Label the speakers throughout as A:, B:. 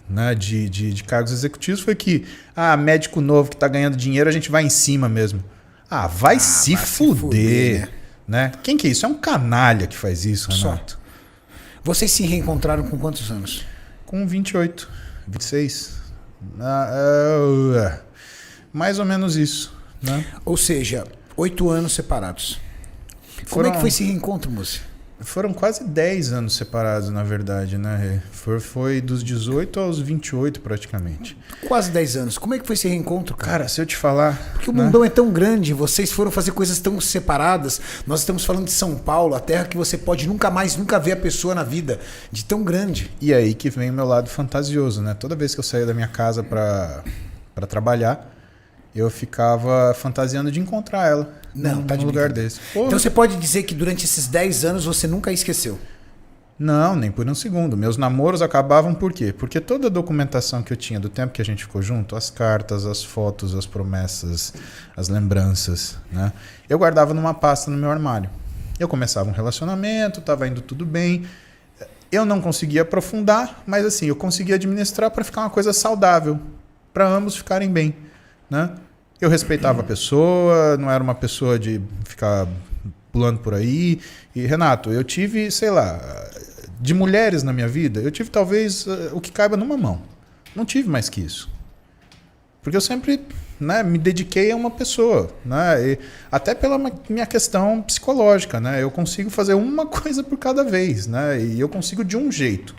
A: né, de cargos executivos foi que médico novo que está ganhando dinheiro, a gente vai em cima mesmo. Vai se fuder. Né? Quem que é isso? É um canalha que faz isso, Renato.
B: Vocês se reencontraram com quantos anos?
A: Com 28, 26. Mais ou menos isso. Né?
B: Ou seja, 8 anos separados. Como é que foi esse reencontro, moça?
A: Foram quase 10 anos separados, na verdade, né? Foi dos 18 aos 28, praticamente.
B: Quase 10 anos. Como é que foi esse reencontro, cara?
A: Cara, se eu te falar...
B: Porque o mundão é tão grande, vocês foram fazer coisas tão separadas. Nós estamos falando de São Paulo, a terra que você pode nunca ver a pessoa na vida, de tão grande.
A: E aí que vem o meu lado fantasioso, né? Toda vez que eu saía da minha casa pra trabalhar, eu ficava fantasiando de encontrar ela.
B: Não, tá de
A: lugar desse.
B: Então você pode dizer que durante esses 10 anos você nunca a esqueceu?
A: Não, nem por um segundo. Meus namoros acabavam por quê? Porque toda a documentação que eu tinha do tempo que a gente ficou junto, as cartas, as fotos, as promessas, as lembranças, né? Eu guardava numa pasta no meu armário. Eu começava um relacionamento, estava indo tudo bem. Eu não conseguia aprofundar, mas assim, eu conseguia administrar para ficar uma coisa saudável, para ambos ficarem bem, né? Eu respeitava a pessoa, não era uma pessoa de ficar pulando por aí. E, Renato, eu tive, sei lá, de mulheres na minha vida, eu tive talvez o que caiba numa mão. Não tive mais que isso. Porque eu sempre, né, me dediquei a uma pessoa, né? E até pela minha questão psicológica, né? Eu consigo fazer uma coisa por cada vez, né? E eu consigo de um jeito.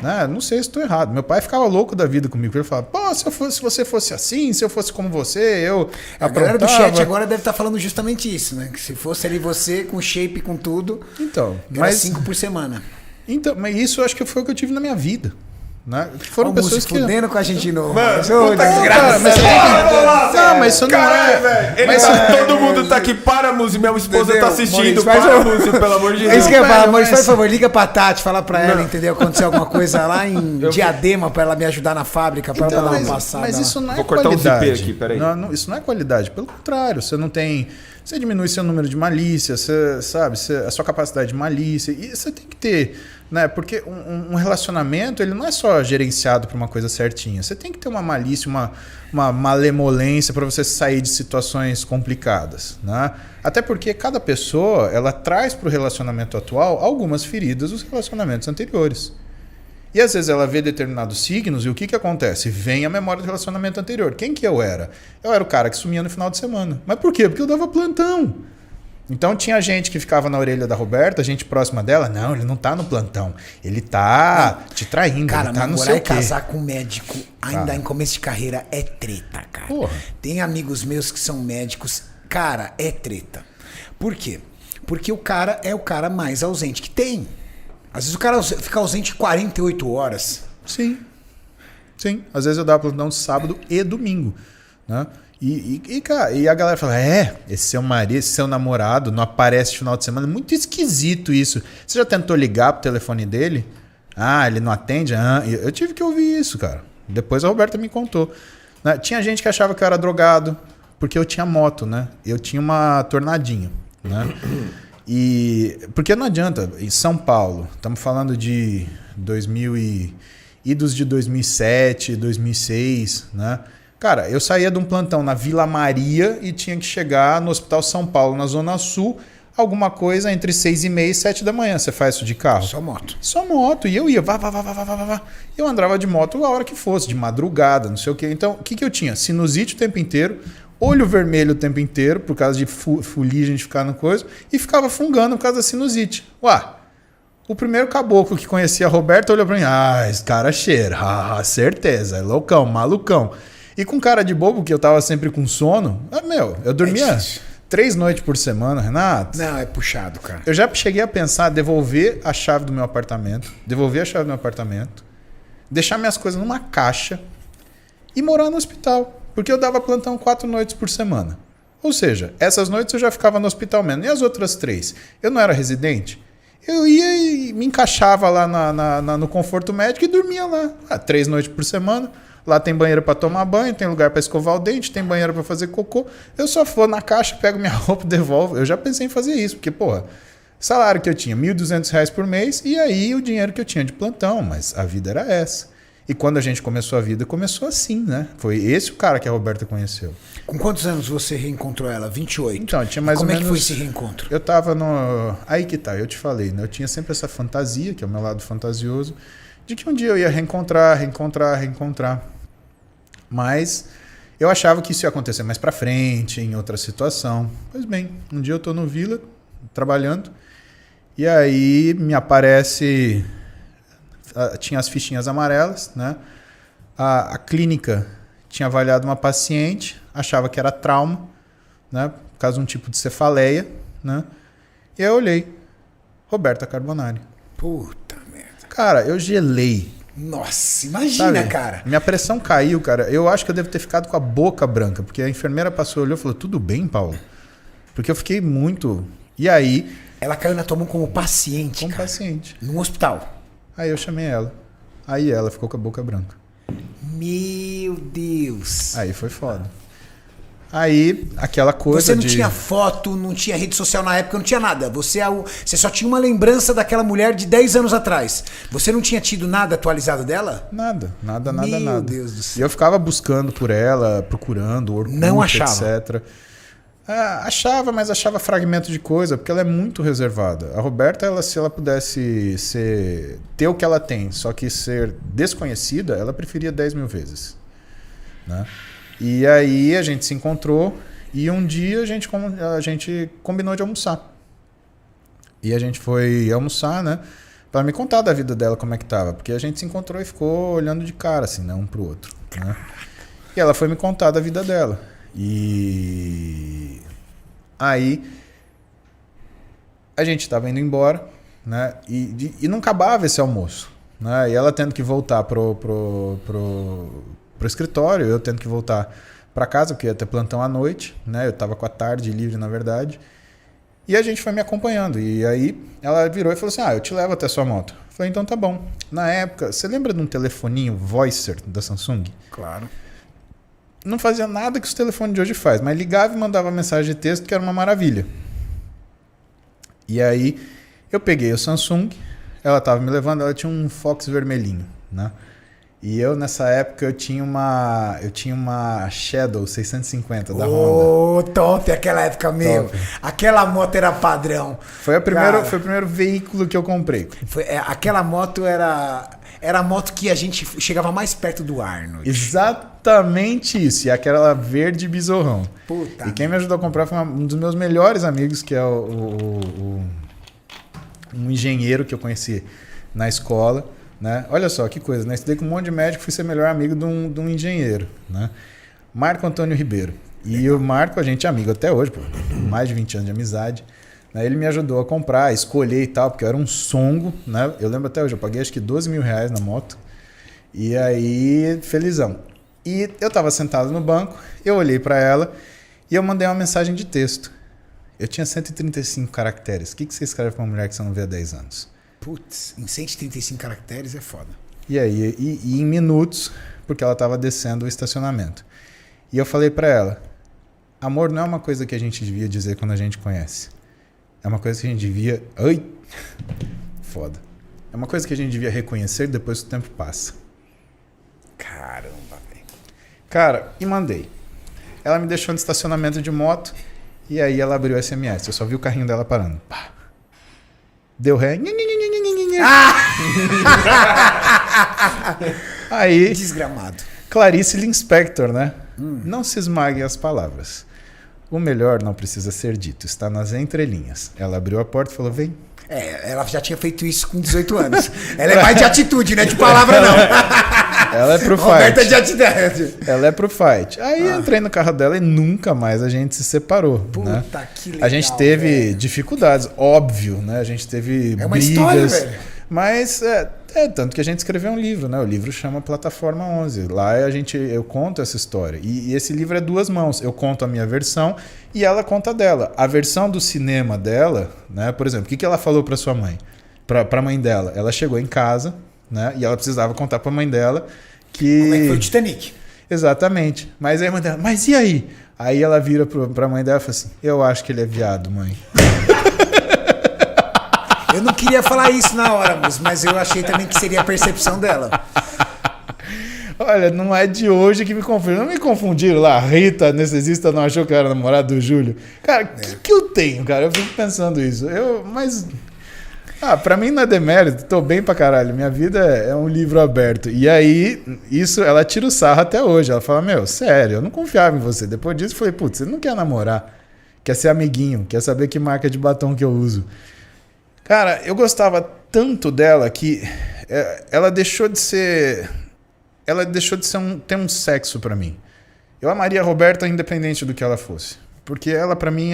A: Né? Não sei se estou errado. Meu pai ficava louco da vida comigo. Ele falava, pô, se você fosse assim, se eu fosse como você, eu
B: A galera do chat agora deve estar falando justamente isso, né? Que se fosse ali você, com shape, com tudo,
A: então,
B: era 5 por semana.
A: Então, mas isso eu acho que foi o que eu tive na minha vida. Né?
B: Foram pessoas que fudendo com a gente de novo.
A: Mas isso não é.
C: Mas todo mundo tá aqui para a música. Minha esposa tá assistindo. Para a música, pelo amor de Deus.
B: É isso que eu falo, Maurício, por favor, liga pra Tati, fala pra ela, entendeu? Aconteceu alguma coisa lá em Diadema pra ela me ajudar na fábrica, pra ela dar uma passada.
A: Mas isso não é
C: Vou cortar
A: qualidade.
C: um zíper aqui, peraí.
A: Não, isso não é qualidade. Pelo contrário, você não tem. Você diminui seu número de malícia, você sabe, a sua capacidade de malícia. E você tem que ter. Né? Porque um relacionamento ele não é só gerenciado por uma coisa certinha. Você tem que ter uma malícia, uma malemolência para você sair de situações complicadas. Né? Até porque cada pessoa ela traz para o relacionamento atual algumas feridas dos relacionamentos anteriores. E às vezes ela vê determinados signos e o que acontece? Vem a memória do relacionamento anterior. Quem que eu era? Eu era o cara que sumia no final de semana. Mas por quê? Porque eu dava plantão. Então tinha gente que ficava na orelha da Roberta, gente próxima dela, não, ele não tá no plantão, ele tá te traindo,
B: cara,
A: ele tá não
B: namorar
A: sei
B: e
A: o quê.
B: casar com um médico ainda em começo de carreira é treta, cara.
A: Porra.
B: Tem amigos meus que são médicos, cara, é treta. Por quê? Porque o cara é o cara mais ausente que tem. Às vezes o cara fica ausente 48 horas.
A: Sim, às vezes eu dava plantão sábado e domingo, né? Cara, e a galera fala, esse seu marido, esse seu namorado não aparece no final de semana. Muito esquisito isso. Você já tentou ligar pro telefone dele? Ele não atende? Eu tive que ouvir isso, cara. Depois a Roberta me contou. Né? Tinha gente que achava que eu era drogado, porque eu tinha moto, né? Eu tinha uma tornadinha, né? Porque não adianta, em São Paulo, estamos falando de 2000 idos de 2007, 2006, né? Cara, eu saía de um plantão na Vila Maria e tinha que chegar no Hospital São Paulo, na Zona Sul, alguma coisa entre 6h30 e 7 da manhã. Você faz isso de carro?
B: Só moto.
A: Só moto. E eu ia, vá. Eu andava de moto a hora que fosse, de madrugada, não sei o quê. Então, o que eu tinha? Sinusite o tempo inteiro, olho vermelho o tempo inteiro, por causa de fuligem de ficar no coisa, e ficava fungando por causa da sinusite. O primeiro caboclo que conhecia a Roberta olhou pra mim, esse cara cheira, certeza, é loucão, malucão. E com cara de bobo, que eu tava sempre com sono, eu dormia 3 noites por semana, Renato.
B: Não, é puxado, cara.
A: Eu já cheguei a pensar devolver a chave do meu apartamento, deixar minhas coisas numa caixa e morar no hospital. Porque eu dava plantão 4 noites por semana. Ou seja, essas noites eu já ficava no hospital mesmo. E as outras 3? Eu não era residente? Eu ia e me encaixava lá no conforto médico e dormia lá. 3 noites por semana. Lá tem banheiro para tomar banho, tem lugar para escovar o dente, tem banheiro para fazer cocô. Eu só vou na caixa, pego minha roupa, devolvo. Eu já pensei em fazer isso, porque, salário que eu tinha, R$ 1.200 por mês, e aí o dinheiro que eu tinha de plantão, mas a vida era essa. E quando a gente começou a vida, começou assim, né? Foi esse o cara que a Roberta conheceu.
B: Com quantos anos você reencontrou ela? 28?
A: Então, tinha mais ou menos...
B: Como é que foi esse reencontro?
A: Eu tava no... Aí que tá, eu te falei, né? Eu tinha sempre essa fantasia, que é o meu lado fantasioso, de que um dia eu ia reencontrar. Mas eu achava que isso ia acontecer mais pra frente, em outra situação. Pois bem, um dia eu tô no Vila, trabalhando, e aí me aparece... Tinha as fichinhas amarelas, né? A clínica tinha avaliado uma paciente, achava que era trauma, né? Por causa de um tipo de cefaleia, né? E eu olhei. Roberta Carbonari.
B: Puta merda.
A: Cara, eu gelei.
B: Nossa, imagina,
A: Sabe?
B: cara.
A: Minha pressão caiu, cara. Eu acho que eu devo ter ficado com a boca branca, porque a enfermeira passou, olhou e falou, tudo bem, Paulo? Porque eu fiquei muito... E aí...
B: Ela caiu na tua mão como paciente,
A: Como
B: cara.
A: paciente.
B: Num hospital.
A: Aí eu chamei ela. Aí ela ficou com a boca branca.
B: Meu Deus.
A: Aí foi foda. Aí, aquela coisa
B: Você não
A: de...
B: tinha foto, não tinha rede social na época, não tinha nada. Você só tinha uma lembrança daquela mulher de 10 anos atrás. Você não tinha tido nada atualizado dela?
A: Nada.
B: Meu Deus do céu.
A: E eu ficava buscando por ela, procurando, Orkut,
B: Não achava.
A: etc. Achava, mas achava fragmento de coisa, porque ela é muito reservada. A Roberta, se ela pudesse ter o que ela tem, só que ser desconhecida, ela preferia 10 mil vezes. Né? E aí a gente se encontrou e um dia a gente combinou de almoçar. E a gente foi almoçar, né? Pra me contar da vida dela, como é que tava. Porque a gente se encontrou e ficou olhando de cara, assim, né? Um pro outro. Né? E ela foi me contar da vida dela. E aí a gente estava indo embora, né? E não acabava esse almoço, né? E ela tendo que voltar pro escritório, eu tendo que voltar para casa, porque ia ter plantão à noite, né? Eu estava com a tarde livre, na verdade. E a gente foi me acompanhando. E aí ela virou e falou assim, eu te levo até a sua moto. Eu falei, então tá bom. Na época, você lembra de um telefoninho Voicer da Samsung?
B: Claro.
A: Não fazia nada que os telefones de hoje faz, mas ligava e mandava mensagem de texto, que era uma maravilha. E aí eu peguei o Samsung, ela estava me levando, ela tinha um Fox vermelhinho, né? E eu nessa época eu tinha uma Shadow 650 da Honda.
B: Top, aquela época mesmo.
A: Top.
B: Aquela moto era padrão.
A: Foi o primeiro veículo que eu comprei.
B: Aquela moto era a moto que a gente chegava mais perto do Arnold.
A: Exatamente isso. E aquela verde besorrão.
B: Puta.
A: E quem me ajudou a comprar foi um dos meus melhores amigos, que é um engenheiro que eu conheci na escola. Né? Olha só que coisa, né? Estudei com um monte de médico, fui ser melhor amigo de um engenheiro. Né? Marco Antônio Ribeiro. E o Marco, a gente é amigo até hoje, mais de 20 anos de amizade. Ele me ajudou a comprar, escolher e tal, porque eu era um songo, né? Eu lembro até hoje, eu paguei acho que 12 mil reais na moto. E aí, felizão. E eu tava sentado no banco, eu olhei para ela e eu mandei uma mensagem de texto. Eu tinha 135 caracteres. O que você escreve pra uma mulher que você não vê há 10 anos?
B: Putz, em 135 caracteres é foda.
A: E aí, e em minutos, porque ela tava descendo o estacionamento. E eu falei para ela, amor não é uma coisa que a gente devia dizer quando a gente conhece. É uma coisa que a gente devia... Ai! Foda. É uma coisa que a gente devia reconhecer depois que o tempo passa.
B: Caramba, velho.
A: Cara, e mandei. Ela me deixou no estacionamento de moto e aí ela abriu o SMS. Eu só vi o carrinho dela parando. Pá. Deu ré. Aí...
B: Desgramado.
A: Clarice Lispector, né? Não se esmaguem as palavras. O melhor não precisa ser dito, está nas entrelinhas. Ela abriu a porta e falou, vem.
B: Ela já tinha feito isso com 18 anos. Ela é mais de atitude, não é de palavra, não.
A: Ela é pro fight.
B: Roberta de atitude.
A: Ela é pro fight. Aí eu entrei no carro dela e nunca mais a gente se separou.
B: Puta,
A: né?
B: que legal,
A: a gente teve
B: velho.
A: dificuldades, óbvio, né? A gente teve
B: uma
A: brigas.
B: história, velho.
A: Mas tanto que a gente escreveu um livro, né? O livro chama Plataforma 11. Lá eu conto essa história. E esse livro é duas mãos. Eu conto a minha versão e ela conta a dela. A versão do cinema dela, né? Por exemplo, o que ela falou para sua mãe? Para a mãe dela. Ela chegou em casa, né? E ela precisava contar para a mãe dela que...
B: Como é que foi o Titanic?
A: Exatamente. Mas aí a mãe dela, mas e aí? Aí ela vira para a mãe dela e fala assim, eu acho que ele é viado, mãe.
B: Eu não queria falar isso na hora, mas eu achei também que seria a percepção dela.
A: Olha, não é de hoje que me confundiram. Não me confundiram lá. A Rita, anestesista, não achou que eu era namorado do Júlio. Cara, o que eu tenho, cara? Eu fico pensando isso. Mas... pra mim não é demérito. Tô bem pra caralho. Minha vida é um livro aberto. E aí, isso, ela tira o sarro até hoje. Ela fala, meu, sério, eu não confiava em você. Depois disso, eu falei, putz, você não quer namorar. Quer ser amiguinho. Quer saber que marca de batom que eu uso. Cara, eu gostava tanto dela que ela deixou de ser... Ela deixou de ser ter um sexo pra mim. Eu amaria a Roberta independente do que ela fosse. Porque ela pra mim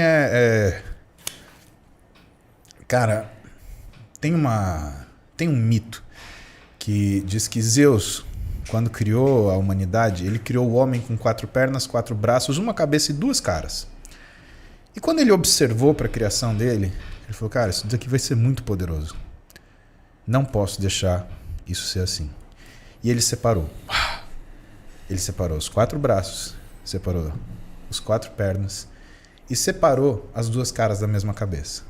A: Cara, tem um mito que diz que Zeus, quando criou a humanidade, ele criou o homem com 4 pernas, 4 braços, uma cabeça e 2 caras. E quando ele observou para a criação dele, ele falou, cara, isso daqui vai ser muito poderoso. Não posso deixar isso ser assim. E ele separou. Ele separou os 4 braços, separou os 4 pernas e separou as 2 caras da mesma cabeça.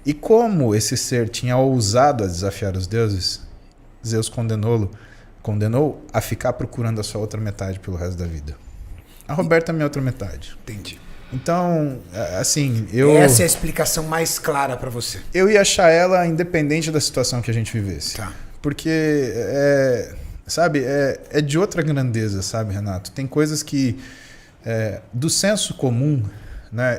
A: E como esse ser tinha ousado a desafiar os deuses, Zeus condenou a ficar procurando a sua outra metade pelo resto da vida. A Roberta é a minha outra metade.
B: Entendi.
A: Então, assim,
B: Essa é a explicação mais clara pra você.
A: Eu ia achar ela independente da situação que a gente vivesse.
B: Tá.
A: Porque, sabe, é de outra grandeza, sabe, Renato? Tem coisas que, do senso comum, né?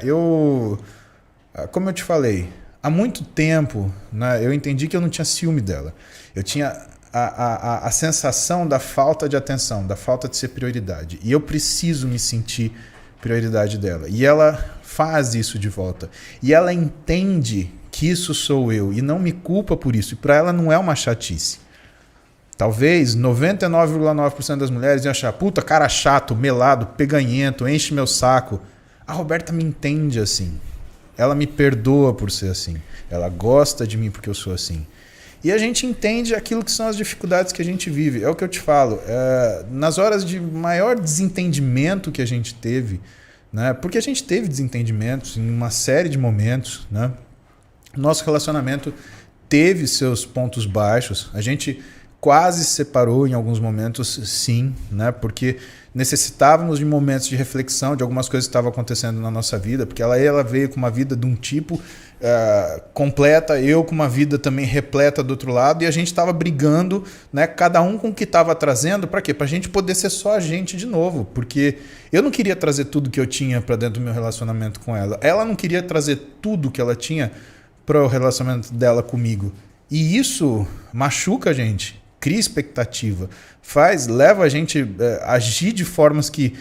A: Como eu te falei, há muito tempo, né, eu entendi que eu não tinha ciúme dela. Eu tinha a sensação da falta de atenção, da falta de ser prioridade. E eu preciso me sentir prioridade dela. E ela faz isso de volta. E ela entende que isso sou eu e não me culpa por isso. E para ela não é uma chatice. Talvez 99,9% das mulheres iam achar, puta, cara chato, melado, peganhento, enche meu saco. A Roberta me entende assim. Ela me perdoa por ser assim. Ela gosta de mim porque eu sou assim. E a gente entende aquilo que são as dificuldades que a gente vive. É o que eu te falo. Nas horas de maior desentendimento que a gente teve, né? Porque a gente teve desentendimentos em uma série de momentos, né? Nosso relacionamento teve seus pontos baixos. A gente quase se separou em alguns momentos, sim, né? Porque necessitávamos de momentos de reflexão de algumas coisas que estavam acontecendo na nossa vida, porque ela veio com uma vida de um tipo completa, eu com uma vida também repleta do outro lado, e a gente estava brigando, né? Cada um com o que estava trazendo, para quê? Para a gente poder ser só a gente de novo, porque eu não queria trazer tudo que eu tinha para dentro do meu relacionamento com ela. Ela não queria trazer tudo que ela tinha para o relacionamento dela comigo. E isso machuca a gente. Cria expectativa, leva a gente a agir de formas que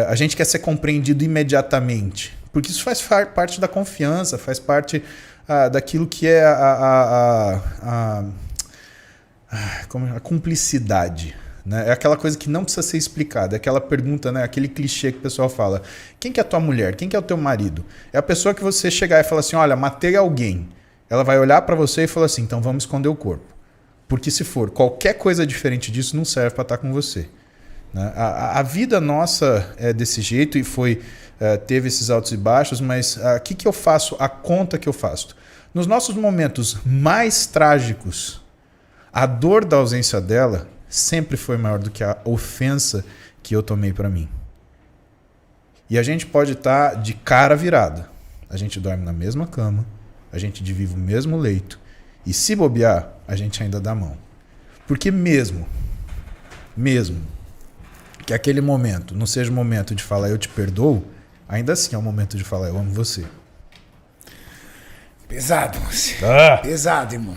A: a gente quer ser compreendido imediatamente. Porque isso faz parte da confiança, faz parte daquilo que é a cumplicidade. Né? É aquela coisa que não precisa ser explicada, é aquela pergunta, né? Aquele clichê que o pessoal fala. Quem que é a tua mulher? Quem que é o teu marido? É a pessoa que você chegar e falar assim, olha, matei alguém. Ela vai olhar para você e falar assim, então vamos esconder o corpo. Porque se for qualquer coisa diferente disso, não serve para estar com você. Né? A vida nossa é desse jeito e teve esses altos e baixos, mas o que eu faço? A conta que eu faço. Nos nossos momentos mais trágicos, a dor da ausência dela sempre foi maior do que a ofensa que eu tomei para mim. E a gente pode estar de cara virada. A gente dorme na mesma cama, a gente divide o mesmo leito. E se bobear, a gente ainda dá mão. Porque mesmo que aquele momento não seja o momento de falar eu te perdoo, ainda assim é o momento de falar eu amo você.
B: Pesado, você. Pesado, irmão.